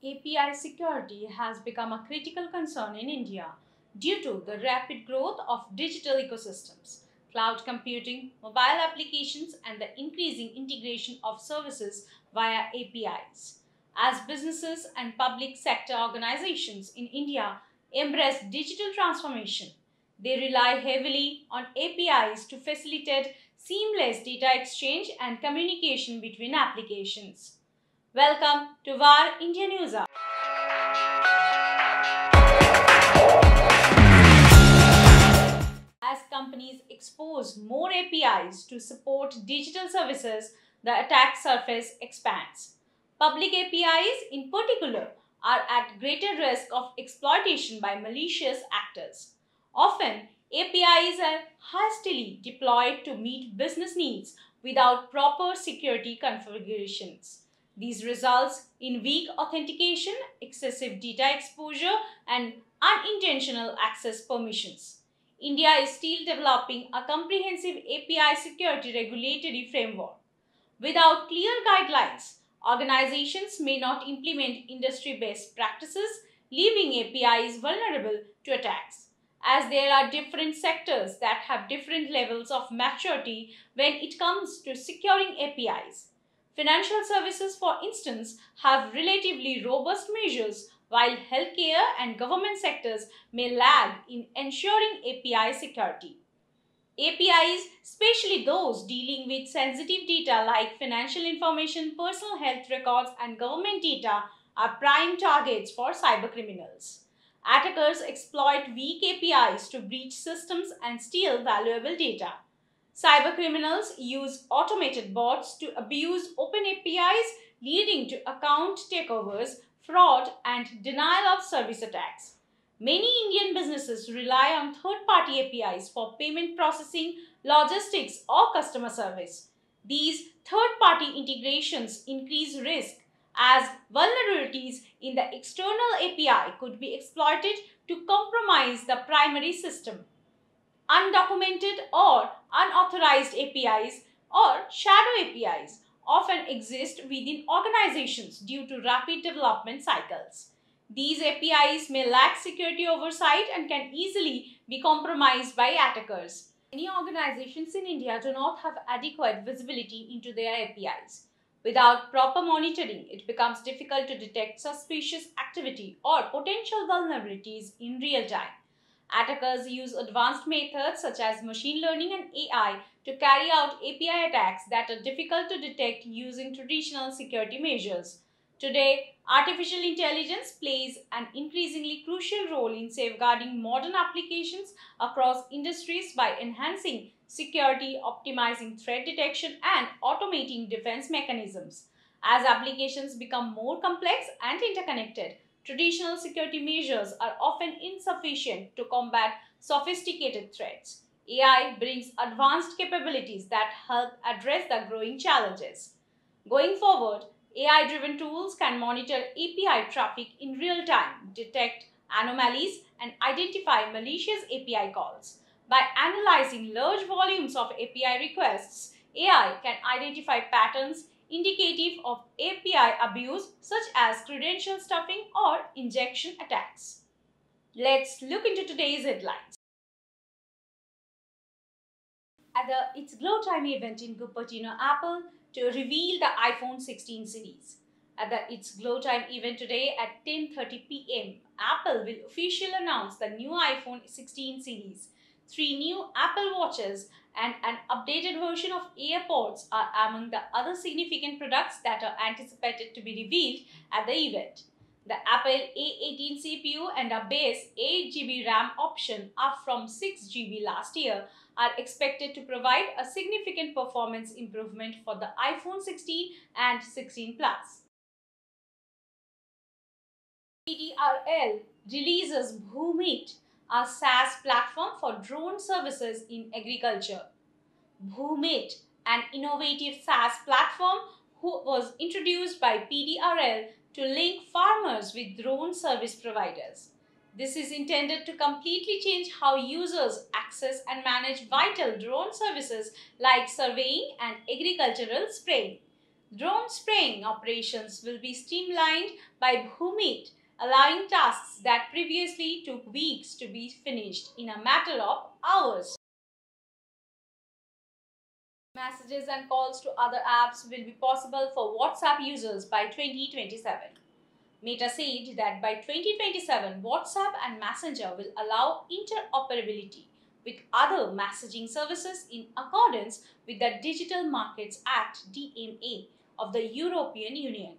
API security has become a critical concern in India due to the rapid growth of digital ecosystems, cloud computing, mobile applications, and the increasing integration of services via APIs. As businesses and public sector organizations in India embrace digital transformation, they rely heavily on APIs to facilitate seamless data exchange and communication between applications. Welcome to VAR India News. As companies expose more APIs to support digital services, the attack surface expands. Public APIs, in particular, are at greater risk of exploitation by malicious actors. Often, APIs are hastily deployed to meet business needs without proper security configurations. These results in weak authentication, excessive data exposure, and unintentional access permissions. India is still developing a comprehensive API security regulatory framework. Without clear guidelines, organizations may not implement industry best practices, leaving APIs vulnerable to attacks. As there are different sectors that have different levels of maturity when it comes to securing APIs. Financial services, for instance, have relatively robust measures, while healthcare and government sectors may lag in ensuring API security. APIs, especially those dealing with sensitive data like financial information, personal health records, and government data, are prime targets for cybercriminals. Attackers exploit weak APIs to breach systems and steal valuable data. Cybercriminals use automated bots to abuse open APIs, leading to account takeovers, fraud, and denial of service attacks. Many Indian businesses rely on third-party APIs for payment processing, logistics, or customer service. These third-party integrations increase risk as vulnerabilities in the external API could be exploited to compromise the primary system. Undocumented or unauthorized APIs or shadow APIs often exist within organizations due to rapid development cycles. These APIs may lack security oversight and can easily be compromised by attackers. Many organizations in India do not have adequate visibility into their APIs. Without proper monitoring, it becomes difficult to detect suspicious activity or potential vulnerabilities in real time. Attackers use advanced methods such as machine learning and AI to carry out API attacks that are difficult to detect using traditional security measures. Today, artificial intelligence plays an increasingly crucial role in safeguarding modern applications across industries by enhancing security, optimizing threat detection, and automating defense mechanisms. As applications become more complex and interconnected, traditional security measures are often insufficient to combat sophisticated threats. AI brings advanced capabilities that help address the growing challenges. Going forward, AI-driven tools can monitor API traffic in real time, detect anomalies, and identify malicious API calls. By analyzing large volumes of API requests, AI can identify patterns indicative of API abuse such as credential stuffing or injection attacks. Let's look into today's headlines. At the It's Glow Time event in Cupertino, Apple to reveal the iPhone 16 series. At the It's Glow Time event today at 10:30 p.m., Apple will officially announce the new iPhone 16 series. 3 new Apple Watches and an updated version of AirPods are among the other significant products that are anticipated to be revealed at the event. The Apple A18 CPU and a base 8GB RAM option, up from 6GB last year, are expected to provide a significant performance improvement for the iPhone 16 and 16 Plus. PDRL releases Bhoomit, a SaaS platform for drone services in agriculture. Bhoomit, an innovative SaaS platform, was introduced by PDRL to link farmers with drone service providers. This is intended to completely change how users access and manage vital drone services like surveying and agricultural spraying. Drone spraying operations will be streamlined by Bhumit, allowing tasks that previously took weeks to be finished in a matter of hours. Messages and calls to other apps will be possible for WhatsApp users by 2027. Meta said that by 2027, WhatsApp and Messenger will allow interoperability with other messaging services in accordance with the Digital Markets Act (DMA) of the European Union.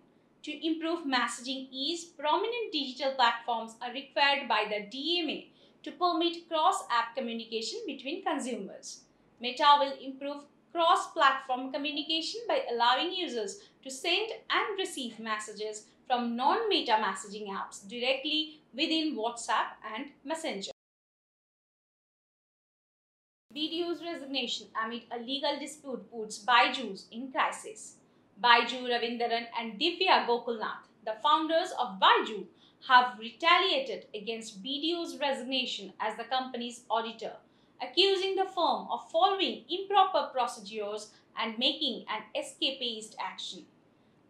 To improve messaging ease, prominent digital platforms are required by the DMA to permit cross-app communication between consumers. Meta will improve cross-platform communication by allowing users to send and receive messages from non-Meta messaging apps directly within WhatsApp and Messenger. BDO's resignation amid a legal dispute puts Byju's in crisis. Byju Ravindaran and Divya Gokulnath, the founders of Byju, have retaliated against BDO's resignation as the company's auditor, accusing the firm of following improper procedures and making an escapist action.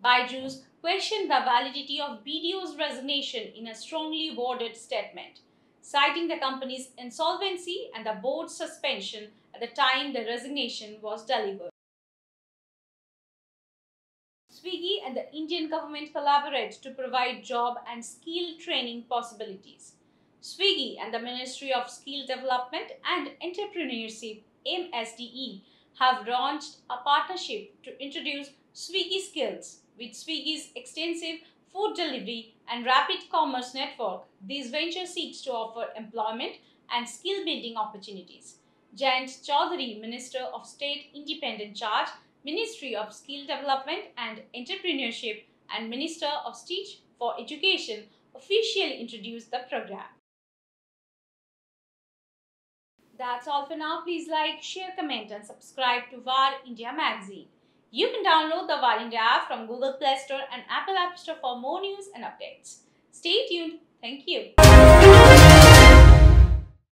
Byju's questioned the validity of BDO's resignation in a strongly worded statement, citing the company's insolvency and the board's suspension at the time the resignation was delivered. Swiggy and the Indian government collaborate to provide job and skill training possibilities. Swiggy and the Ministry of Skill Development and Entrepreneurship (MSDE) have launched a partnership to introduce Swiggy Skills. With Swiggy's extensive food delivery and rapid commerce network, this venture seeks to offer employment and skill building opportunities. Jayant Chaudhary, Minister of State Independent Charge, Ministry of Skill Development and Entrepreneurship, and Minister of State for Education, officially introduced the program. That's all for now. Please like, share, comment, and subscribe to VAR India magazine. You can download the VAR India app from Google Play Store and Apple App Store for more news and updates. Stay tuned. Thank you.